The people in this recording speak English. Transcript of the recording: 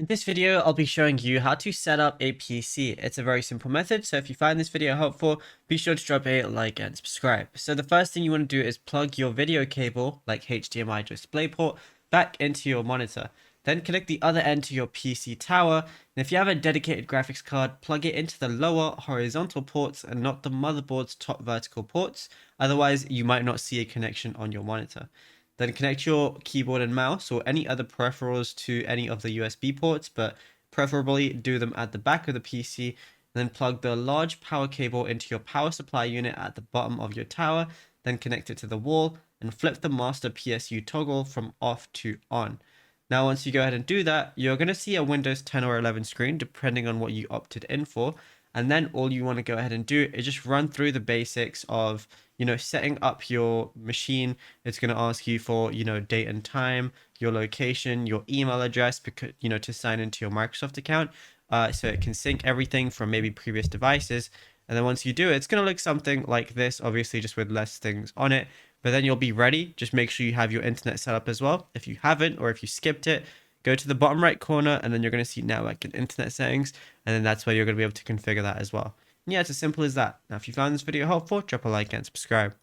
In this video, I'll be showing you how to set up a PC. It's a very simple method, so if you find this video helpful, be sure to drop a like and subscribe. So the first thing you want to do is plug your video cable, like HDMI to DisplayPort, back into your monitor. Then connect the other end to your PC tower, and if you have a dedicated graphics card, plug it into the lower horizontal ports and not the motherboard's top vertical ports, otherwise you might not see a connection on your monitor. Then connect your keyboard and mouse or any other peripherals to any of the USB ports, but preferably do them at the back of the PC. Then plug the large power cable into your power supply unit at the bottom of your tower, then connect it to the wall and flip the master PSU toggle from off to on. Now, once you go ahead and do that, you're going to see a Windows 10 or 11 screen, depending on what you opted in for. And then all you want to go ahead and do is just run through the basics of, setting up your machine. It's going to ask you for, date and time, your location, your email address, because, to sign into your Microsoft account. So it can sync everything from maybe previous devices. And then once you do it, it's going to look something like this, obviously just with less things on it. But then you'll be ready. Just make sure you have your internet set up as well. If you haven't, or if you skipped it, go to the bottom right corner and then you're going to see network and internet settings. And then that's where you're going to be able to configure that as well. And yeah, it's as simple as that. Now, if you found this video helpful, drop a like and subscribe.